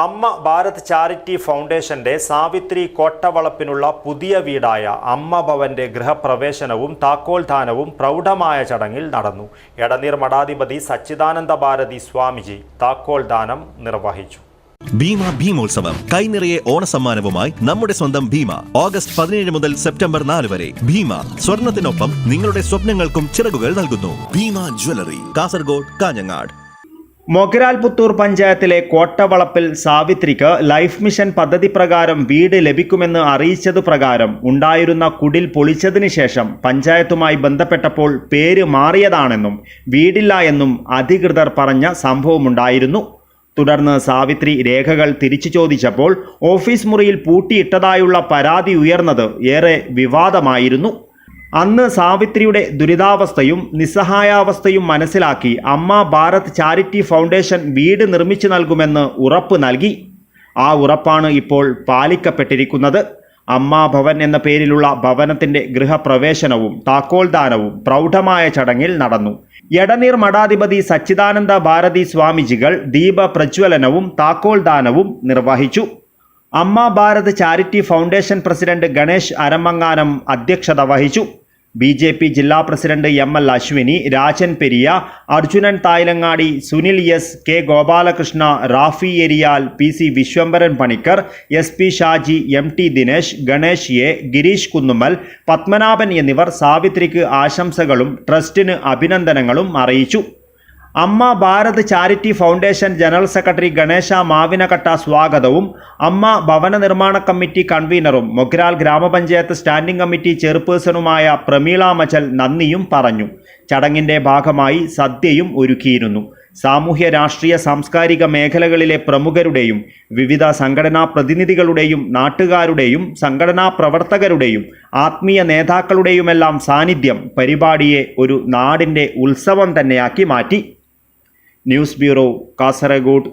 അമ്മ ഭാരത് ചാരിറ്റി ഫൗണ്ടേഷന്റെ സാവിത്രി കോട്ടവളപ്പിനുള്ള പുതിയ വീടായ അമ്മ ഭവന്റെ ഗൃഹപ്രവേശനവും താക്കോൽദാനവും പ്രൗഢമായ ചടങ്ങിൽ നടന്നു. എടനീർ മഠാധിപതി സച്ചിദാനന്ദ ഭാരതി സ്വാമിജി താക്കോൽദാനം നിർവഹിച്ചു. ഭീമ ഭീമോത്സവം കൈനിറയെ ഓണസമ്മാനവുമായി നമ്മുടെ സ്വന്തം ഭീമ. ഓഗസ്റ്റ് 17 മുതൽ സെപ്റ്റംബർ 4 വരെ. ഭീമ സ്വർണത്തിനൊപ്പം നിങ്ങളുടെ സ്വപ്നങ്ങൾക്കും ചിറകുകൾ നൽകുന്നു. ഭീമ ജ്വല്ലറി, കാസർഗോഡ്, കാഞ്ഞങ്ങാട്. മൊഗ്രാൽ പുത്തൂർ പഞ്ചായത്തിലെ കോട്ടവളപ്പിൽ സാവിത്രിക്ക് ലൈഫ് മിഷൻ പദ്ധതി പ്രകാരം വീട് ലഭിക്കുമെന്ന് അറിയിച്ചതു പ്രകാരം ഉണ്ടായിരുന്ന കുടിൽ പൊളിച്ചതിന് ശേഷം പഞ്ചായത്തുമായി ബന്ധപ്പെട്ടപ്പോൾ പേര് മാറിയതാണെന്നും വീടില്ല എന്നും അധികൃതർ പറഞ്ഞ സംഭവമുണ്ടായിരുന്നു. തുടർന്ന് സാവിത്രി രേഖകൾ തിരിച്ചു ചോദിച്ചപ്പോൾ ഓഫീസ് മുറിയിൽ പൂട്ടിയിട്ടതായുള്ള പരാതി ഉയർന്നത് ഏറെ വിവാദമായിരുന്നു. അന്ന് സാവിത്രിയുടെ ദുരിതാവസ്ഥയും നിസ്സഹായാവസ്ഥയും മനസ്സിലാക്കി അമ്മ ഭാരത് ചാരിറ്റി ഫൗണ്ടേഷൻ വീട് നിർമ്മിച്ചു നൽകുമെന്ന് ഉറപ്പ് നൽകി. ആ ഉറപ്പാണ് ഇപ്പോൾ പാലിക്കപ്പെട്ടിരിക്കുന്നത്. അമ്മ ഭവൻ എന്ന പേരിലുള്ള ഭവനത്തിന്റെ ഗൃഹപ്രവേശനവും താക്കോൽദാനവും പ്രൗഢമായ ചടങ്ങിൽ നടന്നു. എടനീർ മഠാധിപതി സച്ചിദാനന്ദ ഭാരതി സ്വാമിജികൾ ദീപപ്രജ്വലനവും താക്കോൽദാനവും നിർവഹിച്ചു. Amma Bharat charity foundation president Ganesh Aramanganam അധ്യക്ഷത വഹിച്ചു. BJP ജില്ലാ president ML Ashwini, Rajan Periya, Arjunan Thayalangadi, Sunil S, K Gopalakrishna, Rafi Eriyal, PC Vishwambharan Panicker, SP Shaji, MT Dinesh, Ganesh A, Girish Kunnummal, Padmanabhan എന്നിവർ സാവിത്രിക്ക് ആശംസകളും ട്രസ്റ്റിന് അഭിനന്ദനങ്ങളും അറിയിച്ചു. Amma Bharat charity foundation general secretary Ganesha Mavinakatta സ്വാഗതവും അമ്മ ഭവന നിർമ്മാണ കമ്മിറ്റി കൺവീനറും മൊഗ്രാൽ ഗ്രാമപഞ്ചായത്ത് സ്റ്റാൻഡിംഗ് കമ്മിറ്റി ചെയർപേഴ്സണുമായ പ്രമീള മച്ചൽ നന്ദിയും പറഞ്ഞു. ചടങ്ങിന്റെ ഭാഗമായി സദ്യയും ഒരുക്കിയിരുന്നു. സാമൂഹ്യ രാഷ്ട്രീയ സാംസ്കാരിക മേഖലകളിലെ പ്രമുഖരുടെയും വിവിധ സംഘടനാ പ്രതിനിധികളുടെയും നാട്ടുകാരുടെയും സംഘടനാ പ്രവർത്തകരുടെയും ആത്മീയ നേതാക്കളുടെയുമെല്ലാം സാന്നിധ്യം പരിപാടിയെ ഒരു നാടിൻ്റെ ഉത്സവം തന്നെയാക്കി മാറ്റി. News bureau, Kasaragod.